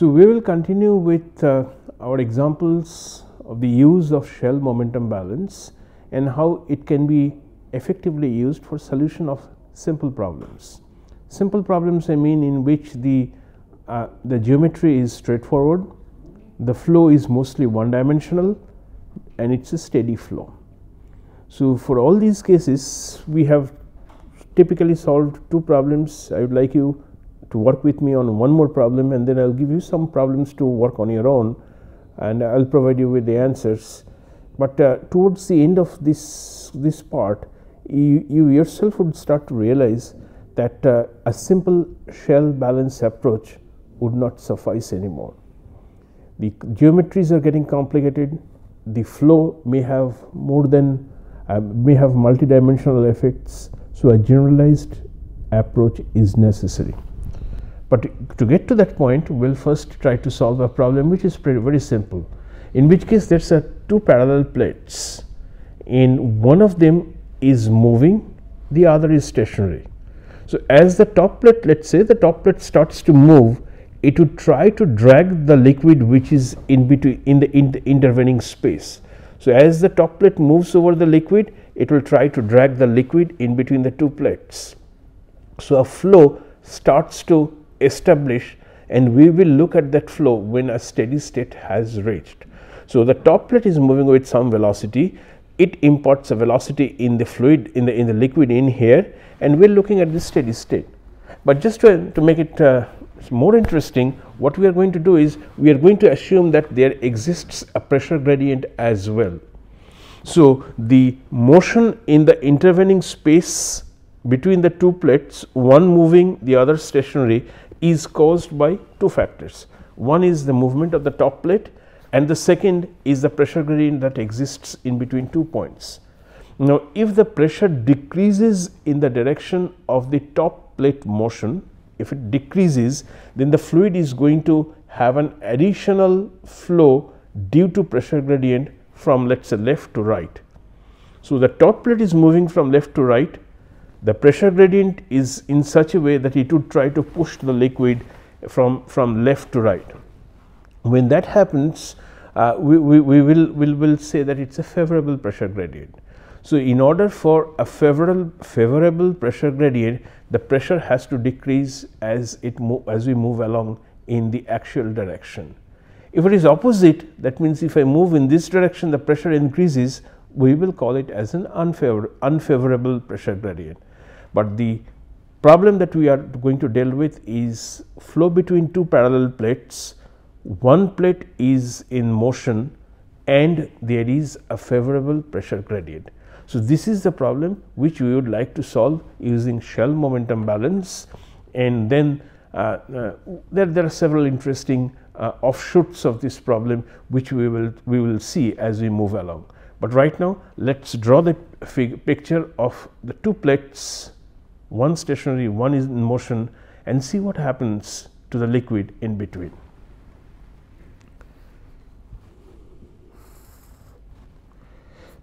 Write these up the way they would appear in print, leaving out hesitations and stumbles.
So, we will continue with our examples of the use of shell momentum balance and how it can be effectively used for solution of simple problems. Simple problems, I mean, in which the geometry is straightforward, the flow is mostly one dimensional and it is a steady flow. So, for all these cases we have typically solved two problems. I would like you to work with me on one more problem, and then I will give you some problems to work on your own, and I will provide you with the answers. But towards the end of this part, you yourself would start to realize that a simple shell balance approach would not suffice anymore. The geometries are getting complicated, the flow may have more than may have multidimensional effects. So, a generalized approach is necessary. But to get to that point, we will first try to solve a problem which is very simple, in which case there are two parallel plates, and one of them is moving, the other is stationary. So, as the top plate, let us say the top plate starts to move, it would try to drag the liquid which is in between in the intervening space. So, as the top plate moves over the liquid, it will try to drag the liquid in between the two plates. So, a flow starts to establish, and we will look at that flow when a steady state has reached. So, the top plate is moving with some velocity, it imparts a velocity in the fluid in the liquid in here, and we are looking at this steady state. But just to make it more interesting, what we are going to do is we are going to assume that there exists a pressure gradient as well. So, the motion in the intervening space between the two plates, one moving, the other stationary, is caused by two factors. One is the movement of the top plate, and the second is the pressure gradient that exists in between 2 points. Now, if the pressure decreases in the direction of the top plate motion, if it decreases, then the fluid is going to have an additional flow due to pressure gradient from, let us say, left to right. So, the top plate is moving from left to right, the pressure gradient is in such a way that it would try to push the liquid from left to right. When that happens, we will say that it is a favorable pressure gradient. So, in order for a favorable pressure gradient, the pressure has to decrease as we move along in the actual direction. If it is opposite, that means if I move in this direction, the pressure increases, we will call it as an unfavorable pressure gradient. But the problem that we are going to deal with is flow between two parallel plates, one plate is in motion and there is a favorable pressure gradient. So, this is the problem which we would like to solve using shell momentum balance, and then there are several interesting offshoots of this problem which we will see as we move along. But right now, let us draw the picture of the two plates, one stationary, one is in motion, and see what happens to the liquid in between.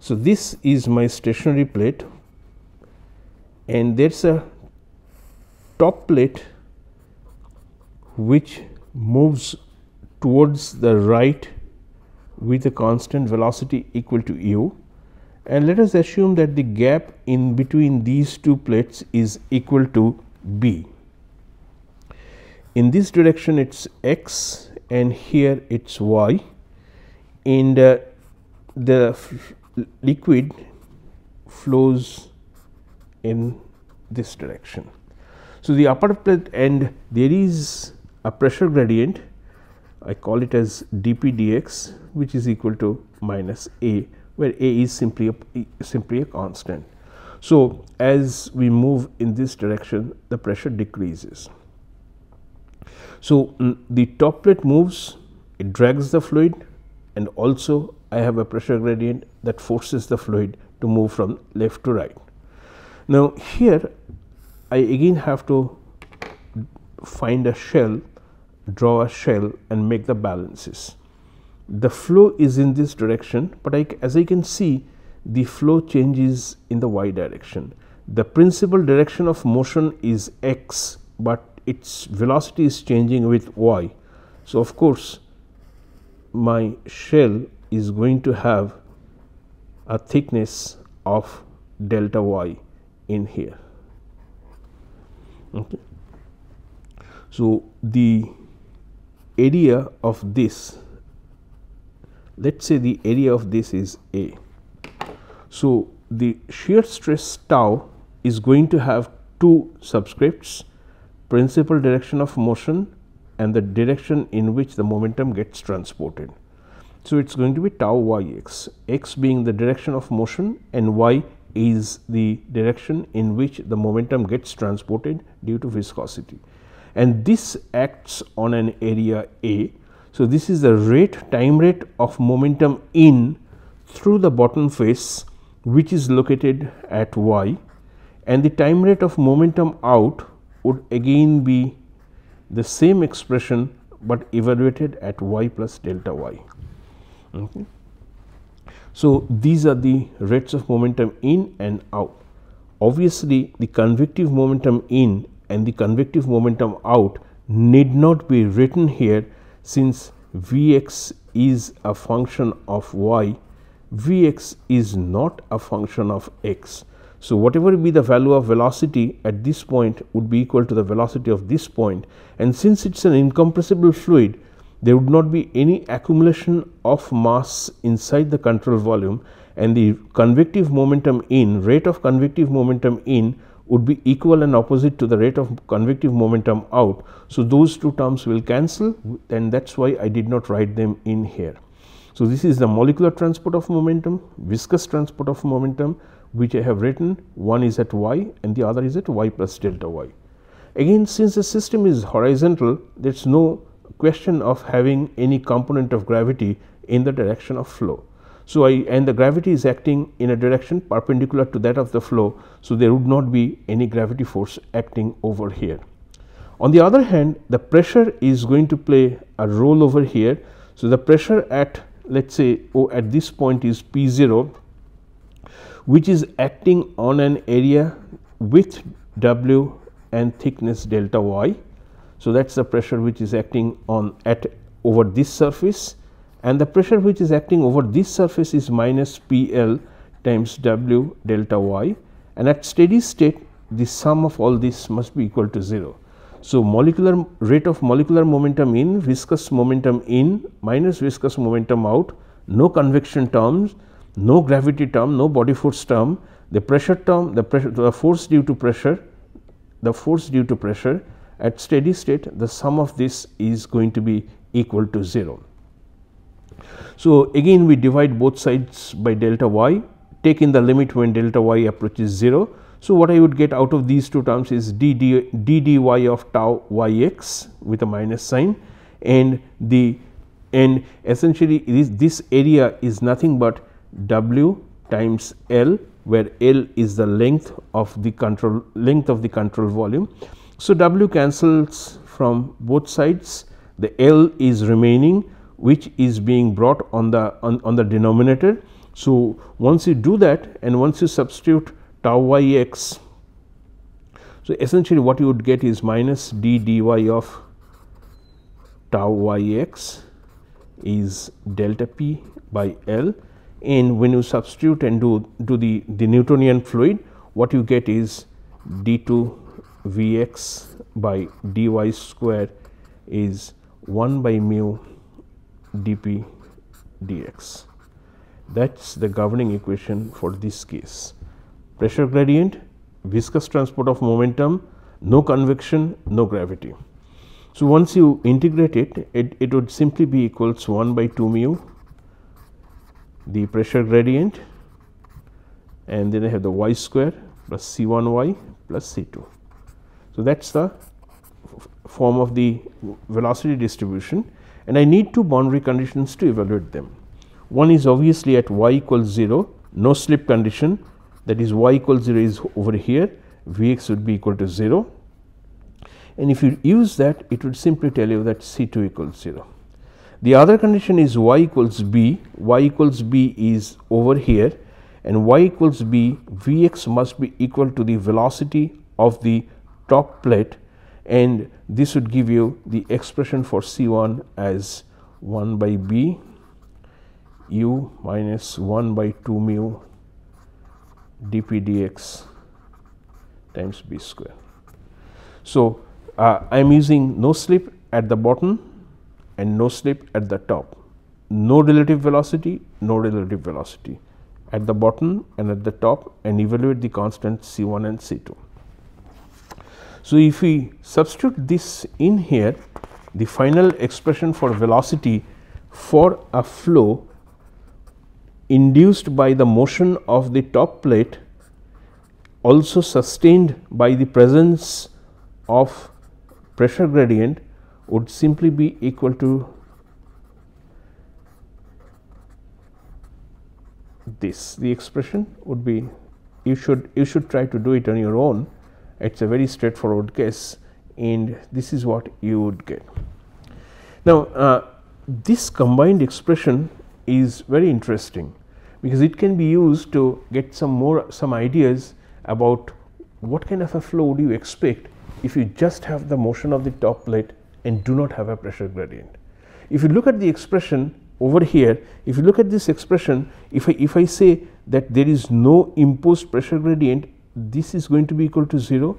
So, this is my stationary plate, and there is a top plate which moves towards the right with a constant velocity equal to u, and let us assume that the gap in between these two plates is equal to b. In this direction it is x and here it is y, and the liquid flows in this direction. So, the upper plate end, there is a pressure gradient, I call it as dp dx, which is equal to minus a, where a is simply a constant. So, as we move in this direction, the pressure decreases. So, the top plate moves, it drags the fluid, and also I have a pressure gradient that forces the fluid to move from left to right. Now, here I again have to find a shell, draw a shell and make the balances. The flow is in this direction, but as I can see, the flow changes in the y direction. The principal direction of motion is x, but its velocity is changing with y. So, of course, my shell is going to have a thickness of delta y in here. Okay. So, the area of this, let us say the area of this is A. So, the shear stress tau is going to have two subscripts, principal direction of motion and the direction in which the momentum gets transported. So, it is going to be tau yx, x being the direction of motion and y is the direction in which the momentum gets transported due to viscosity, and this acts on an area A. So, this is the time rate of momentum in through the bottom face, which is located at y, and the time rate of momentum out would again be the same expression, but evaluated at y plus delta y. Okay. So, these are the rates of momentum in and out. Obviously, the convective momentum in and the convective momentum out need not be written here, since Vx is a function of y, Vx is not a function of x. So, whatever be the value of velocity at this point would be equal to the velocity of this point, and since it is an incompressible fluid, there would not be any accumulation of mass inside the control volume, and the convective momentum in, rate of convective momentum in would be equal and opposite to the rate of convective momentum out. So, those two terms will cancel, and that is why I did not write them in here. So, this is the molecular transport of momentum, viscous transport of momentum, which I have written. One is at y and the other is at y plus delta y. Again, since the system is horizontal, there is no question of having any component of gravity in the direction of flow. So, and the gravity is acting in a direction perpendicular to that of the flow. So, there would not be any gravity force acting over here. On the other hand, the pressure is going to play a role over here. So, the pressure at, let us say, at this point is P0, which is acting on an area with W and thickness delta y. So, that is the pressure which is acting on over this surface, and the pressure which is acting over this surface is minus PL times W delta y, and at steady state the sum of all this must be equal to 0. So, molecular rate of molecular momentum in, viscous momentum in minus viscous momentum out, no convection terms, no gravity term, no body force term, the pressure term, the force due to pressure, at steady state the sum of this is going to be equal to 0. So, again we divide both sides by delta y, take in the limit when delta y approaches 0. So, what I would get out of these two terms is dy of tau yx with a minus sign, and essentially this area is nothing but W times L, where L is the length of the control volume. So, W cancels from both sides, the L is remaining, which is being brought on the denominator. So, once you do that and once you substitute tau yx, so essentially what you would get is minus dy of tau yx is delta p by L, and when you substitute and do the Newtonian fluid, what you get is d2 Vx by dy square is 1 by mu dp dx. That is the governing equation for this case. Pressure gradient, viscous transport of momentum, no convection, no gravity. So, once you integrate it, it would simply be equals 1 by 2 mu the pressure gradient, and then I have the y square plus C1y plus C2. So, that is the form of the velocity distribution, and I need two boundary conditions to evaluate them. One is obviously at y equals 0, no slip condition, that is y equals 0 is over here, Vx would be equal to 0, and if you use that, it would simply tell you that C2 equals 0. The other condition is y equals b is over here, and y equals b, Vx must be equal to the velocity of the top plate, and this would give you the expression for C1 as 1 by B u minus 1 by 2 mu dp dx times b square. So, I am using no slip at the bottom and no slip at the top, no relative velocity, no relative velocity at the bottom and at the top, and evaluate the constant C1 and C2. So, if we substitute this in here, the final expression for velocity for a flow induced by the motion of the top plate, also sustained by the presence of pressure gradient, would simply be equal to this. The expression would be, you should try to do it on your own. It is a very straightforward case, and this is what you would get. Now, this combined expression is very interesting, because it can be used to get some ideas about what kind of a flow would you expect if you just have the motion of the top plate and do not have a pressure gradient. If you look at the expression over here, if you look at this expression, if I say that there is no imposed pressure gradient, this is going to be equal to 0,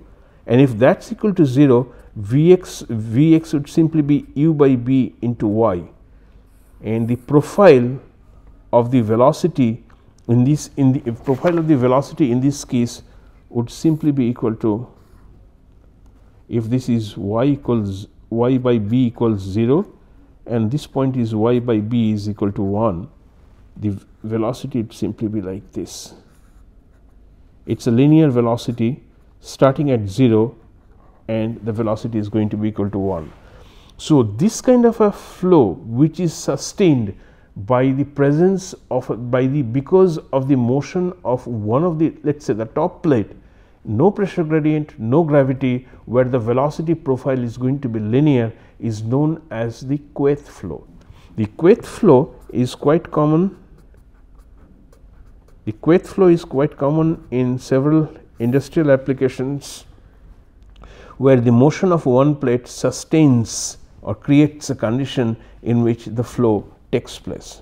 and if that is equal to 0, Vx would simply be u by b into y, and the profile of the velocity in this case would simply be equal to, if this is y by b equals 0 and this point is y by b is equal to 1, the velocity would simply be like this. It is a linear velocity starting at 0 and the velocity is going to be equal to 1. So, this kind of a flow which is sustained by the presence of because of the motion of one of the, let us say, the top plate, no pressure gradient, no gravity, where the velocity profile is going to be linear, is known as the Kweith flow. The Kweith flow is quite common. The Kweith flow is quite common in several industrial applications, where the motion of one plate sustains or creates a condition in which the flow takes place.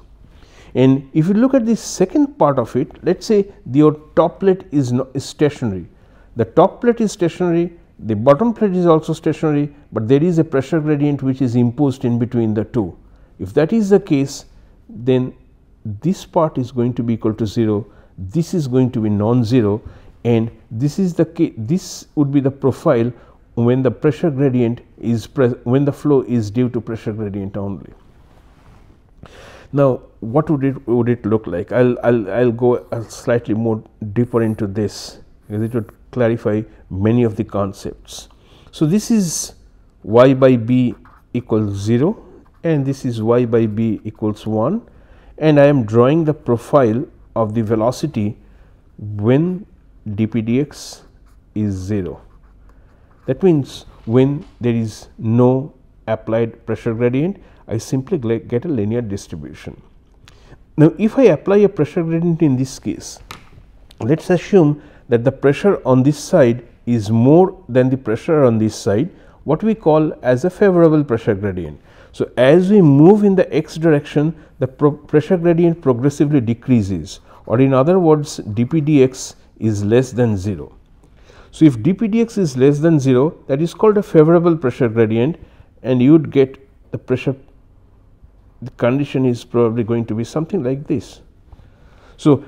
And if you look at the second part of it, let us say your top plate is stationary. The top plate is stationary, the bottom plate is also stationary, but there is a pressure gradient which is imposed in between the two. If that is the case, then this part is going to be equal to 0, this is going to be non-zero, and this is the case, this would be the profile when the pressure gradient is when the flow is due to pressure gradient only. Now, what would it look like? I'll go slightly more deeper into this, because it would clarify many of the concepts. So, this is y by b equals 0 and this is y by b equals 1, and I am drawing the profile of the velocity when dp dx is 0. That means, when there is no applied pressure gradient, I simply get a linear distribution. Now, if I apply a pressure gradient in this case, let us assume that the pressure on this side is more than the pressure on this side, what we call as a favorable pressure gradient. So, as we move in the x direction, the pressure gradient progressively decreases, or in other words, dp dx is less than 0. So, if dp dx is less than 0, that is called a favorable pressure gradient, and you would get the pressure, the condition is probably going to be something like this. So,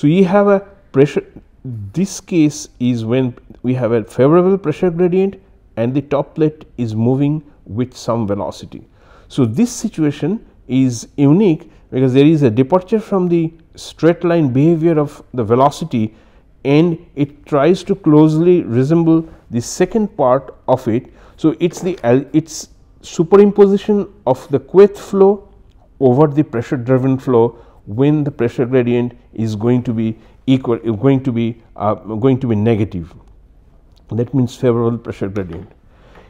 you have a pressure, this case is when we have a favorable pressure gradient and the top plate is moving with some velocity. So, this situation is unique because there is a departure from the straight line behavior of the velocity, and it tries to closely resemble the second part of it. So, it's superimposition of the Kweith flow over the pressure driven flow when the pressure gradient is going to be equal, going to be negative. That means favorable pressure gradient.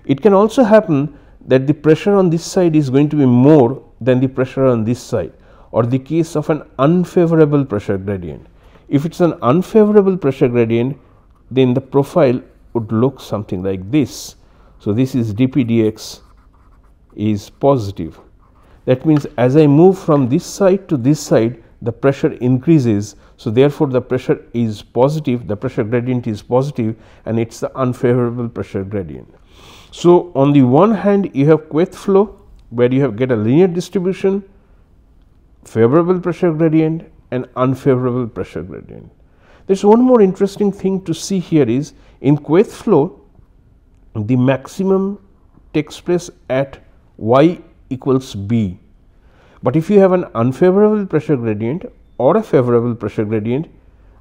It can also happen that the pressure on this side is going to be more than the pressure on this side, or the case of an unfavorable pressure gradient. If it is an unfavorable pressure gradient, then the profile would look something like this, So, this is dP dx is positive. That means, as I move from this side to this side, the pressure increases. So, therefore, the pressure is positive, the pressure gradient is positive, and it is the unfavorable pressure gradient. So, on the one hand you have Kweith flow, where you have get a linear distribution, favorable pressure gradient and unfavorable pressure gradient. There is one more interesting thing to see here is, in Kweith flow the maximum takes place at y equals b, but if you have an unfavorable pressure gradient or a favorable pressure gradient,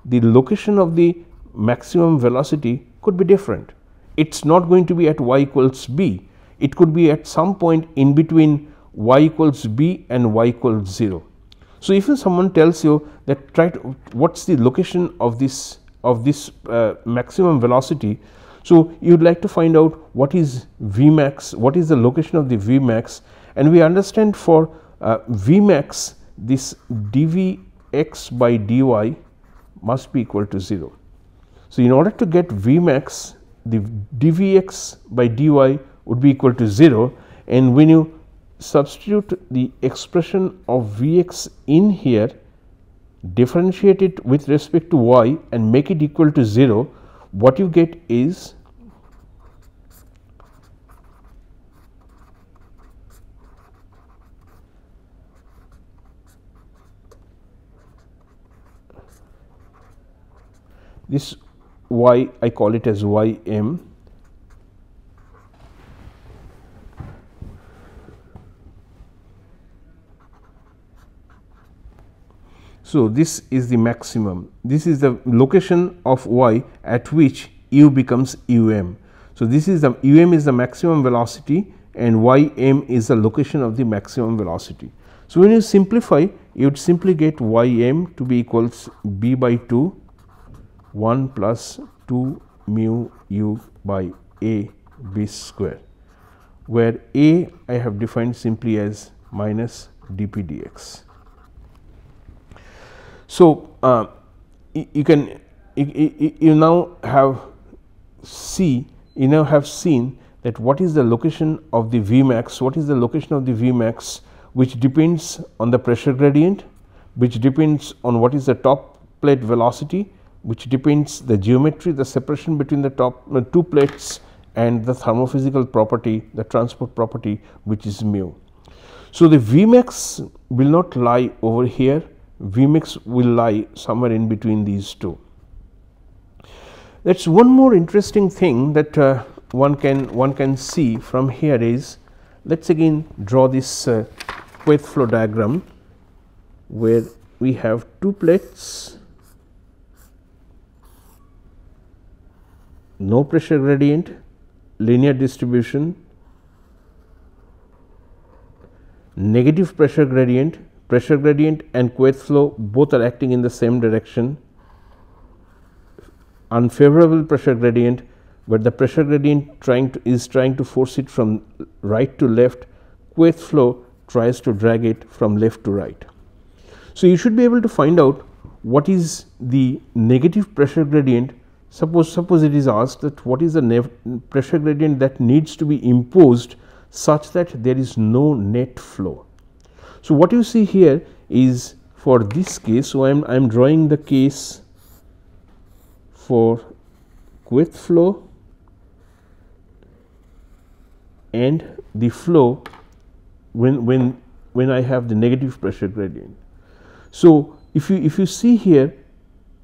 the location of the maximum velocity could be different. It is not going to be at y equals b, it could be at some point in between y equals b and y equals 0. So, if someone tells you that try to what is the location of this maximum velocity, so you would like to find out what is V max, what is the location of the V max, and we understand for V max this dVx by dy must be equal to 0. So, in order to get V max, the dVx by dy would be equal to 0, and when you substitute the expression of Vx in here, differentiate it with respect to y and make it equal to 0, what you get is this y, I call it as Ym. So, this is the maximum, this is the location of y at which u becomes um. So, this is the um is the maximum velocity and ym is the location of the maximum velocity. So, when you simplify, you would simply get ym to be equals b by 2 1 plus 2 mu u by a b square, where a I have defined simply as minus dP dx. So, you can you now have seen that what is the location of the V max, what is the location of the V max, which depends on the pressure gradient, which depends on what is the top plate velocity, which depends the geometry, the separation between the top two plates, and the thermophysical property, the transport property, which is mu. So, the V max will not lie over here, V max will lie somewhere in between these two. That is one more interesting thing that one can see from here is, let us again draw this Kweith flow diagram, where we have two plates, no pressure gradient, linear distribution, negative pressure gradient and Kweith flow both are acting in the same direction, unfavorable pressure gradient, but the pressure gradient is trying to force it from right to left, Kweith flow tries to drag it from left to right. So, you should be able to find out what is the negative pressure gradient. Suppose it is asked that what is the pressure gradient that needs to be imposed such that there is no net flow. So, what you see here is for this case. So, I am drawing the case for Kweith flow and the flow when I have the negative pressure gradient. So, if you see here,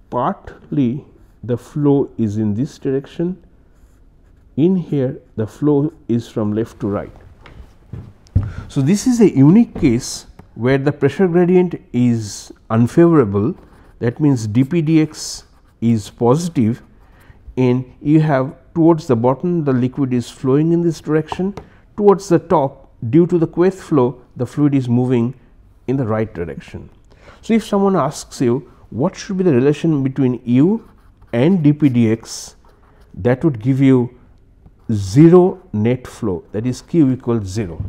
partly the flow is in this direction, in here the flow is from left to right. So, this is a unique case where the pressure gradient is unfavorable, that means dP dx is positive, and you have towards the bottom the liquid is flowing in this direction, towards the top due to the Kweith flow the fluid is moving in the right direction. So, if someone asks you what should be the relation between u and dP dx, that would give you 0 net flow, that is q equals 0.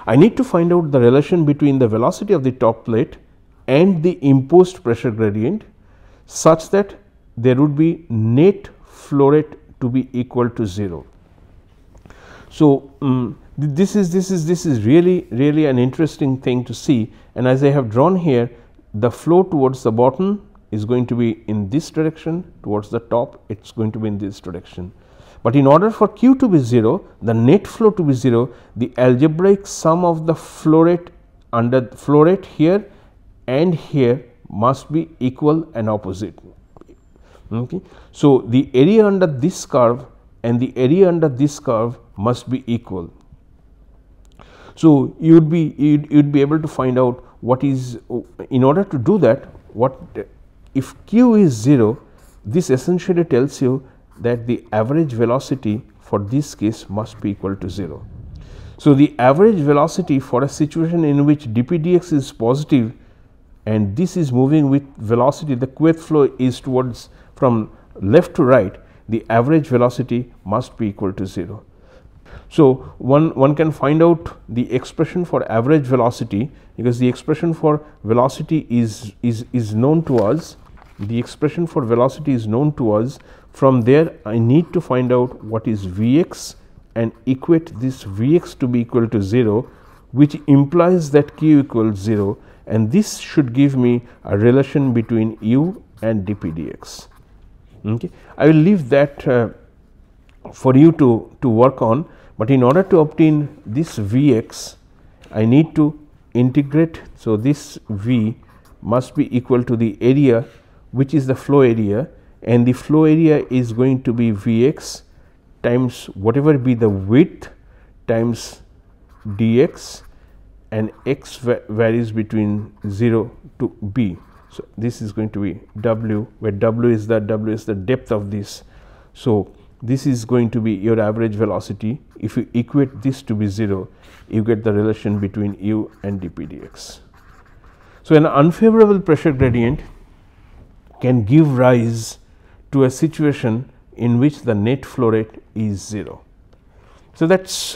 I need to find out the relation between the velocity of the top plate and the imposed pressure gradient such that there would be net flow rate to be equal to 0. So, this is really an interesting thing to see, and as I have drawn here, the flow towards the bottom is going to be in this direction, towards the top it is going to be in this direction. But in order for Q to be 0, the net flow to be 0, the algebraic sum of the flow rate here and here must be equal and opposite. Okay. So, the area under this curve and the area under this curve must be equal. So, you would be able to find out what is, in order to do that, what if Q is 0, this essentially tells you that the average velocity for this case must be equal to 0. So, the average velocity for a situation in which dp dx is positive and this is moving with velocity, the kth flow is towards from left to right, the average velocity must be equal to 0. So, one can find out the expression for average velocity, because the expression for velocity is known to us. The expression for velocity is known to us. From there, I need to find out what is Vx and equate this Vx to be equal to 0, which implies that Q equals 0, and this should give me a relation between u and dp dx. Okay. I will leave that for you to work on, but in order to obtain this Vx, I need to integrate. So, this V must be equal to the area, which is the flow area, and the flow area is going to be Vx times whatever be the width times dx, and x varies between 0 to b. So, this is going to be w, where w is the depth of this. So, this is going to be your average velocity. If you equate this to be 0, you get the relation between u and dp dx. So, an unfavorable pressure gradient can give rise to a situation in which the net flow rate is 0. So, that is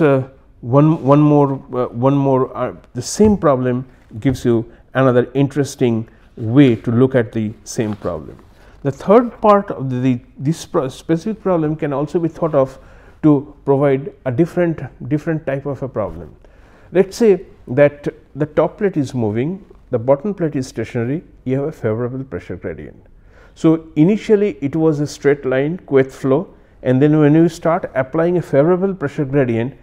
one more the same problem gives you another interesting way to look at the same problem. The third part of this specific problem can also be thought of to provide a different type of a problem. Let us say that the top plate is moving, the bottom plate is stationary, you have a favorable pressure gradient. So, initially it was a straight line kth flow, and then when you start applying a favorable pressure gradient,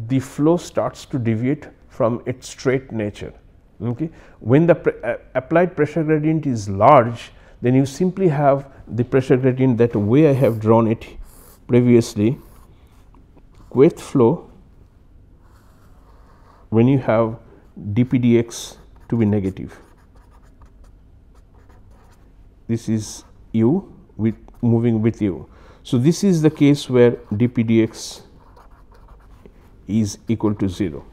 the flow starts to deviate from its straight nature. Okay. When the applied pressure gradient is large, then you simply have the pressure gradient that way I have drawn it previously, kth flow when you have dp dx to be negative. This is u with moving with u. So, this is the case where dp dx is equal to 0.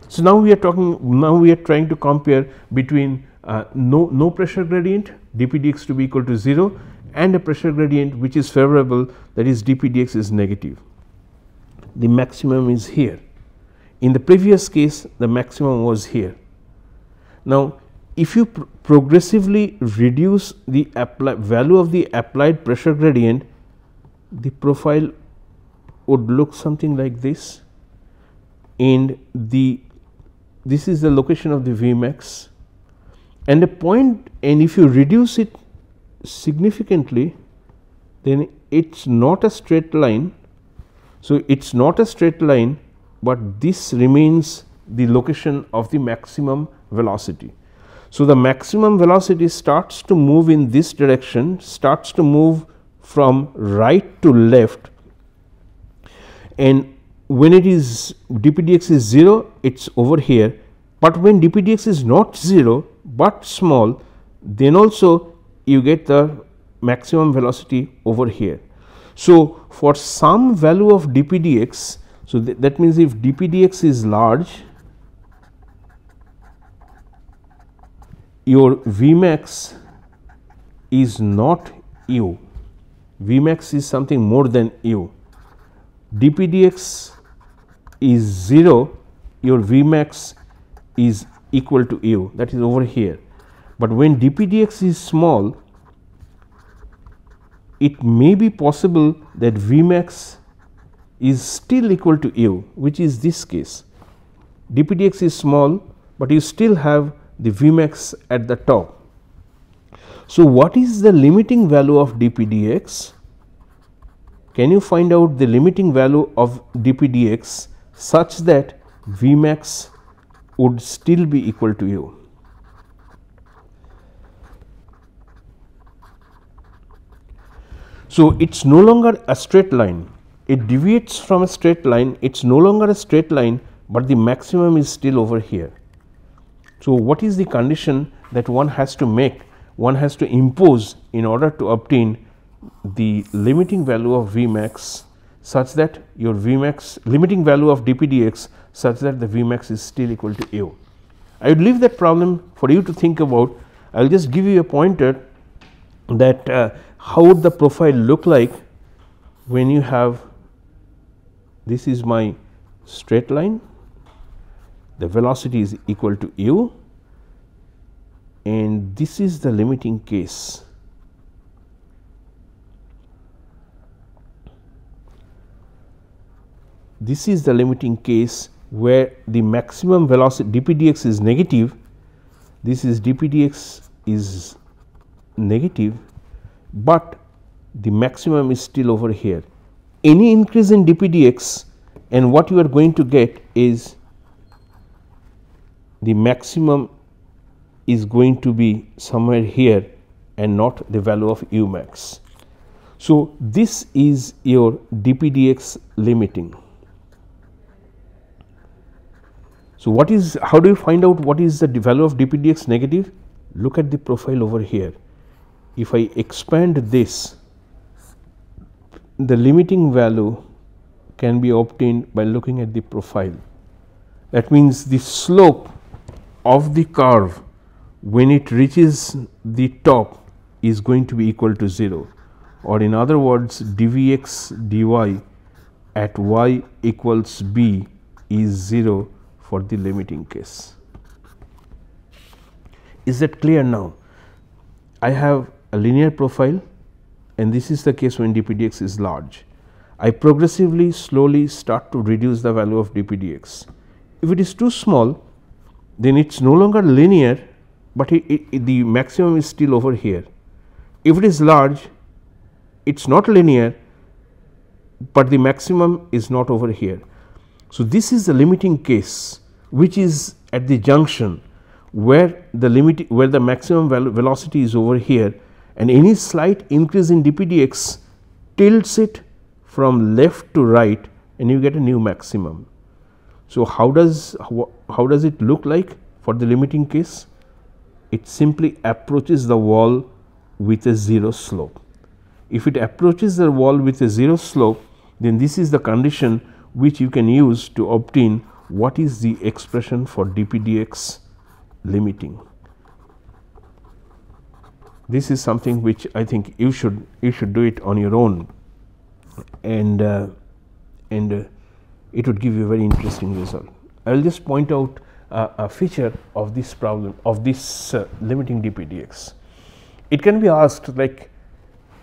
So, now we are trying to compare between no pressure gradient dp dx to be equal to 0 and a pressure gradient which is favorable, that is dp dx is negative. The maximum is here. In the previous case, the maximum was here. Now, if you progressively reduce the value of the applied pressure gradient, the profile would look something like this, and this is the location of the Vmax, and a point, and if you reduce it significantly, then it is not a straight line. So, it is not a straight line, but this remains the location of the maximum velocity. So, the maximum velocity starts to move in this direction, starts to move from right to left, and when it is dp dx is 0, it is over here, but when dp dx is not 0 but small, then also you get the maximum velocity over here. So, for some value of dp dx, so that means if dp dx is large, your Vmax is not u, Vmax is something more than u. dp dx is 0, your Vmax is equal to u, that is over here. But when dp dx is small, it may be possible that Vmax is still equal to u, which is this case. dp dx is small, but you still have the Vmax at the top. So, what is the limiting value of dp dx? Can you find out the limiting value of dp dx such that Vmax would still be equal to u? So, it is no longer a straight line, it deviates from a straight line, it is no longer a straight line, but the maximum is still over here. So, what is the condition that one has to make, one has to impose in order to obtain the limiting value of Vmax such that your Vmax limiting value of dp dx such that the Vmax is still equal to u? I would leave that problem for you to think about. I will just give you a pointer that how would the profile look like when you have, this is my straight line, the velocity is equal to u, and this is the limiting case. This is the limiting case where the maximum velocity dp dx is negative, this is dp dx is negative, but the maximum is still over here. Any increase in dp dx and what you are going to get is the maximum is going to be somewhere here and not the value of u max. So, this is your dp dx limiting. So, what is, how do you find out what is the value of dp dx negative? Look at the profile over here. If I expand this, the limiting value can be obtained by looking at the profile. That means, the slope of the curve when it reaches the top is going to be equal to 0, or in other words dvx dy at y equals b is 0 for the limiting case. Is that clear now? I have a linear profile and this is the case when dp dx is large. I progressively slowly start to reduce the value of dp dx. If it is too small, then it is no longer linear, but the maximum is still over here. If it is large, it is not linear, but the maximum is not over here. So, this is the limiting case which is at the junction where the maximum velocity is over here, and any slight increase in dp dx tilts it from left to right and you get a new maximum. So, how does it look like for the limiting case? It simply approaches the wall with a 0 slope. If it approaches the wall with a 0 slope, then this is the condition which you can use to obtain what is the expression for dp dx limiting. This is something which I think you should do it on your own, and it would give you a very interesting result. I will just point out a feature of this problem of this limiting dp dx. It can be asked, like,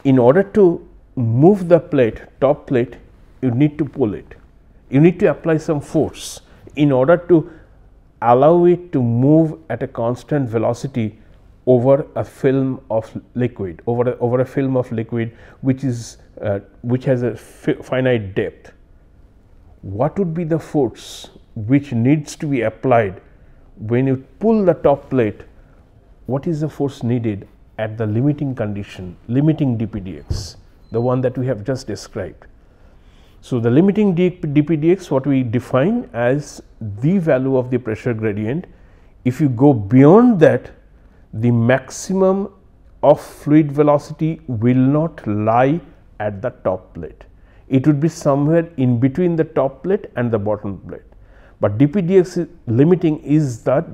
in order to move the plate, top plate, you need to pull it, you need to apply some force in order to allow it to move at a constant velocity over a film of liquid, over a film of liquid which is which has a finite depth. What would be the force which needs to be applied when you pull the top plate? What is the force needed at the limiting condition, limiting dp dx, the one that we have just described? So, the limiting dp dx, what we define as the value of the pressure gradient. If you go beyond that, the maximum of fluid velocity will not lie at the top plate. It would be somewhere in between the top plate and the bottom plate. But dp dx limiting is that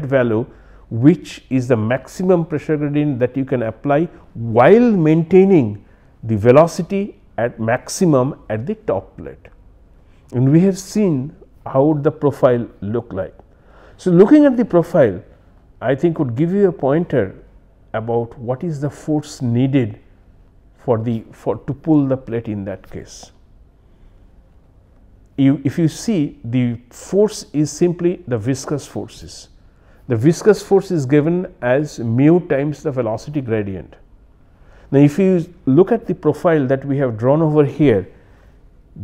value which is the maximum pressure gradient that you can apply while maintaining the velocity at maximum at the top plate. And we have seen how the profile look like. So, looking at the profile, I think would give you a pointer about what is the force needed to pull the plate in that case. if you see, the force is simply the viscous forces. The viscous force is given as mu times the velocity gradient. Now, if you look at the profile that we have drawn over here,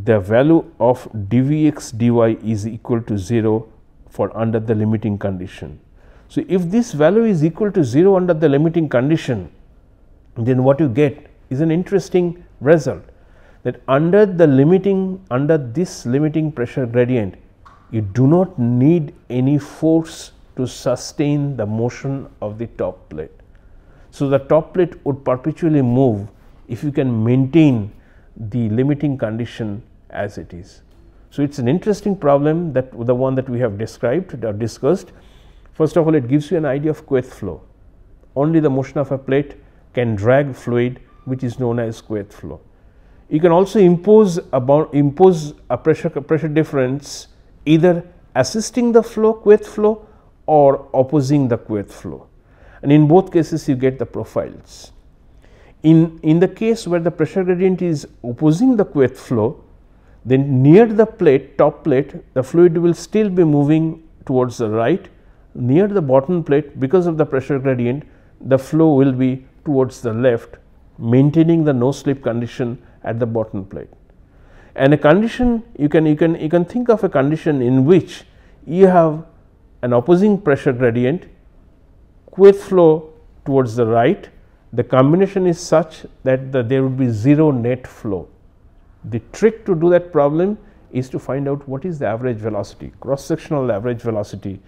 the value of dvx dy is equal to 0 for under the limiting condition. So, if this value is equal to 0 under the limiting condition, then what you get is an interesting result, that under this limiting pressure gradient, you do not need any force to sustain the motion of the top plate. So, the top plate would perpetually move if you can maintain the limiting condition as it is. So, it is an interesting problem, that the one that we have described or discussed. First of all, it gives you an idea of Kweith flow. Only the motion of a plate can drag fluid, which is known as Kweith flow. You can also impose a pressure difference, either assisting the flow, Kweith flow, or opposing the Kweith flow, and in both cases you get the profiles. In the case where the pressure gradient is opposing the Kweith flow, then near the plate, top plate, the fluid will still be moving towards the right. Near the bottom plate, because of the pressure gradient, the flow will be towards the left, maintaining the no slip condition at the bottom plate. And a condition, you can think of a condition in which you have an opposing pressure gradient, Kweith flow towards the right. The combination is such that there would be 0 net flow. The trick to do that problem is to find out what is the average velocity, cross sectional average velocity,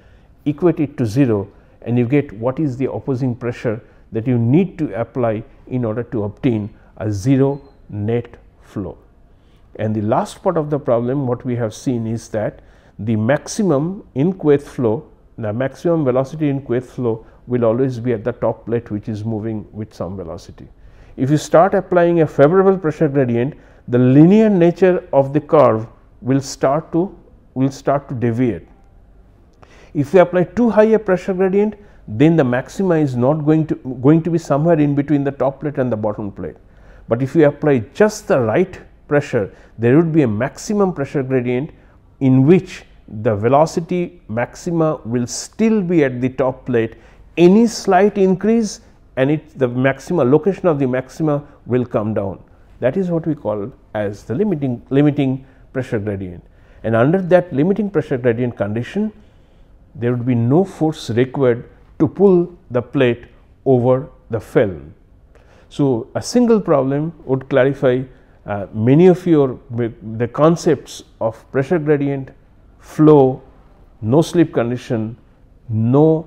equate it to 0, and you get what is the opposing pressure that you need to apply in order to obtain a 0 net flow. And the last part of the problem, what we have seen is that the maximum in Kweith flow, the maximum velocity in Kweith flow will always be at the top plate, which is moving with some velocity. If you start applying a favorable pressure gradient, the linear nature of the curve will start to deviate. If you apply too high a pressure gradient, then the maxima is not going to be somewhere in between the top plate and the bottom plate. But if you apply just the right pressure, there would be a maximum pressure gradient in which the velocity maxima will still be at the top plate. Any slight increase and the maxima, location of the maxima will come down. That is what we call as the limiting pressure gradient. And under that limiting pressure gradient condition, there would be no force required to pull the plate over the film. So, a single problem would clarify many of the concepts of pressure gradient, flow, no slip condition, no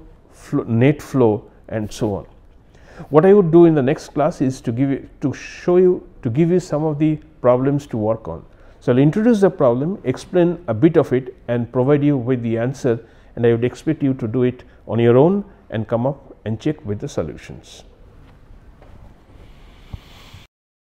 net flow, and so on. What I would do in the next class is to give you some of the problems to work on. So, I will introduce the problem, explain a bit of it, and provide you with the answer, and I would expect you to do it on your own and come up and check with the solutions.